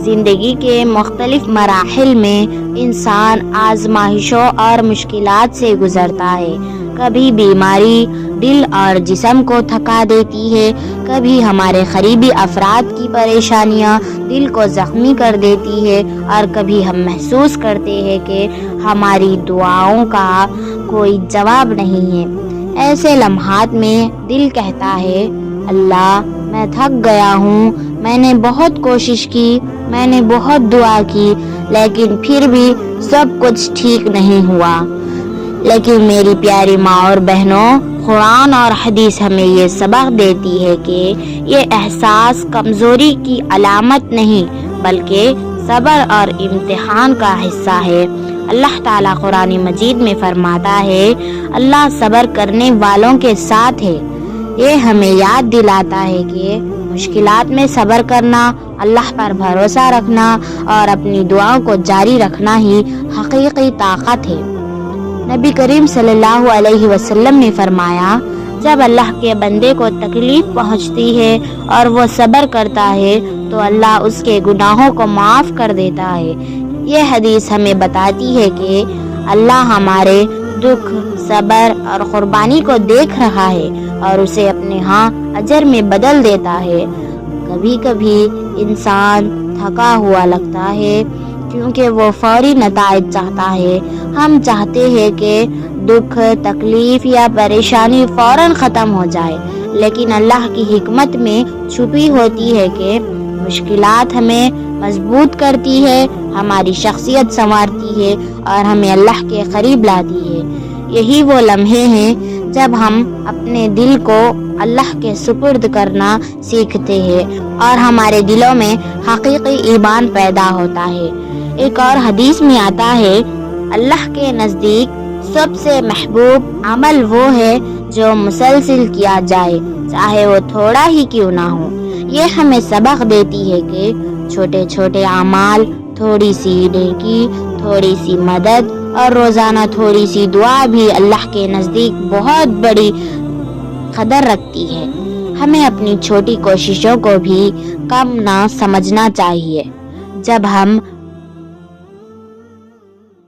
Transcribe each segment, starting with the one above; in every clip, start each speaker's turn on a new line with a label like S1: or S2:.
S1: زندگی کے مختلف مراحل میں انسان آزمائشوں اور مشکلات سے گزرتا ہے۔ کبھی بیماری دل اور جسم کو تھکا دیتی ہے، کبھی ہمارے قریبی افراد کی پریشانیاں دل کو زخمی کر دیتی ہے، اور کبھی ہم محسوس کرتے ہیں کہ ہماری دعاؤں کا کوئی جواب نہیں ہے۔ ایسے لمحات میں دل کہتا ہے، اللہ میں تھک گیا ہوں، میں نے بہت کوشش کی، میں نے بہت دعا کی، لیکن پھر بھی سب کچھ ٹھیک نہیں ہوا۔ لیکن میری پیاری ماں اور بہنوں، قرآن اور حدیث ہمیں یہ سبق دیتی ہے کہ یہ احساس کمزوری کی علامت نہیں بلکہ صبر اور امتحان کا حصہ ہے۔ اللہ تعالیٰ قرآن مجید میں فرماتا ہے، اللہ صبر کرنے والوں کے ساتھ ہے۔ یہ ہمیں یاد دلاتا ہے کہ مشکلات میں صبر کرنا، اللہ پر بھروسہ رکھنا اور اپنی دعاؤں کو جاری رکھنا ہی حقیقی طاقت ہے۔ نبی کریم صلی اللہ علیہ وسلم نے فرمایا، جب اللہ کے بندے کو تکلیف پہنچتی ہے اور وہ صبر کرتا ہے تو اللہ اس کے گناہوں کو معاف کر دیتا ہے۔ یہ حدیث ہمیں بتاتی ہے کہ اللہ ہمارے دکھ، صبر اور قربانی کو دیکھ رہا ہے اور اسے اپنے ہاں اجر میں بدل دیتا ہے۔ کبھی کبھی انسان تھکا ہوا لگتا ہے کیونکہ وہ فوری نتائج چاہتا ہے۔ ہم چاہتے ہیں کہ دکھ، تکلیف یا پریشانی فوراً ختم ہو جائے، لیکن اللہ کی حکمت میں چھپی ہوتی ہے کہ مشکلات ہمیں مضبوط کرتی ہے، ہماری شخصیت سنوارتی ہے اور ہمیں اللہ کے قریب لاتی ہے۔ یہی وہ لمحے ہیں جب ہم اپنے دل کو اللہ کے سپرد کرنا سیکھتے ہیں اور ہمارے دلوں میں حقیقی ایمان پیدا ہوتا ہے۔ ایک اور حدیث میں آتا ہے، اللہ کے نزدیک سب سے محبوب عمل وہ ہے جو مسلسل کیا جائے، چاہے وہ تھوڑا ہی کیوں نہ ہو۔ یہ ہمیں سبق دیتی ہے کہ چھوٹے چھوٹے اعمال، تھوڑی سی نیکی، تھوڑی سی مدد اور روزانہ تھوڑی سی دعا بھی اللہ کے نزدیک بہت بڑی قدر رکھتی ہے۔ ہمیں اپنی چھوٹی کوششوں کو بھی کم نہ سمجھنا چاہیے۔ جب ہم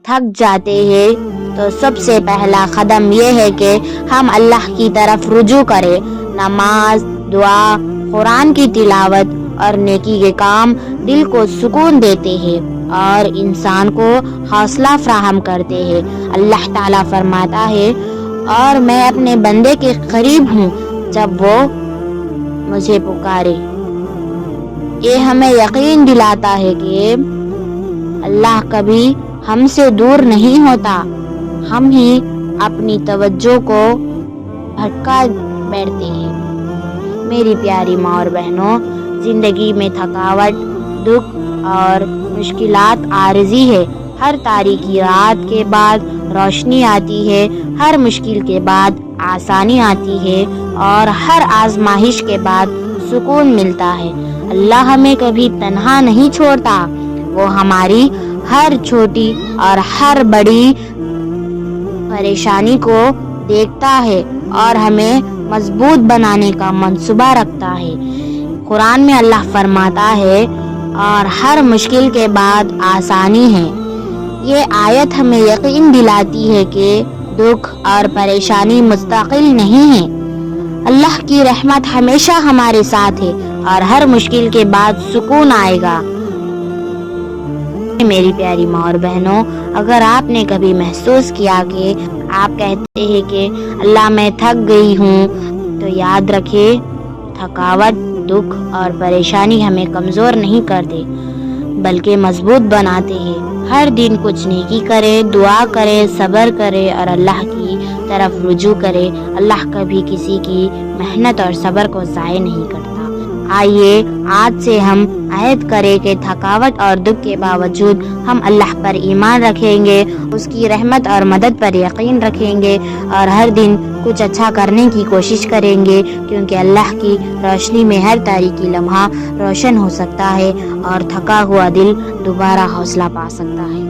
S1: تھک جاتے ہیں تو سب سے پہلا قدم یہ ہے کہ ہم اللہ کی طرف رجوع کریں۔ نماز، دعا، قرآن کی تلاوت اور نیکی کے کام دل کو سکون دیتے ہیں اور انسان کو حوصلہ فراہم کرتے ہیں۔ اللہ تعالیٰ فرماتا ہے، اور میں اپنے بندے کے قریب ہوں جب وہ مجھے پکارے۔ یہ ہمیں یقین دلاتا ہے کہ اللہ کبھی ہم سے دور نہیں ہوتا، ہم ہی اپنی توجہ کو بھٹکا بیٹھتے ہیں۔ میری پیاری ماں اور بہنوں، زندگی میں تھکاوٹ، دکھ اور مشکلات عارضی ہے۔ ہر تاریکی رات کے بعد روشنی آتی ہے، ہر مشکل کے بعد آسانی آتی ہے اور ہر آزمائش کے بعد سکون ملتا ہے۔ اللہ ہمیں کبھی تنہا نہیں چھوڑتا، وہ ہماری ہر چھوٹی اور ہر بڑی پریشانی کو دیکھتا ہے اور ہمیں مضبوط بنانے کا منصوبہ رکھتا ہے۔ قرآن میں اللہ فرماتا ہے، اور ہر مشکل کے بعد آسانی ہے۔ یہ آیت ہمیں یقین دلاتی ہے کہ دکھ اور پریشانی مستقل نہیں ہے۔ اللہ کی رحمت ہمیشہ ہمارے ساتھ ہے اور ہر مشکل کے بعد سکون آئے گا۔ میری پیاری ماں اور بہنوں، اگر آپ نے کبھی محسوس کیا کہ آپ کہتے ہیں کہ اللہ میں تھک گئی ہوں، تو یاد رکھے، تھکاوٹ، دکھ اور پریشانی ہمیں کمزور نہیں کرتے بلکہ مضبوط بناتے ہیں۔ ہر دن کچھ نیکی کرے، دعا کرے، صبر کرے اور اللہ کی طرف رجوع کرے۔ اللہ کبھی کسی کی محنت اور صبر کو ضائع نہیں کرتا۔ آئیے آج سے ہم عہد کریں کہ تھکاوٹ اور دکھ کے باوجود ہم اللہ پر ایمان رکھیں گے، اس کی رحمت اور مدد پر یقین رکھیں گے اور ہر دن کچھ اچھا کرنے کی کوشش کریں گے، کیونکہ اللہ کی روشنی میں ہر تاریکی لمحہ روشن ہو سکتا ہے اور تھکا ہوا دل دوبارہ حوصلہ پا سکتا ہے۔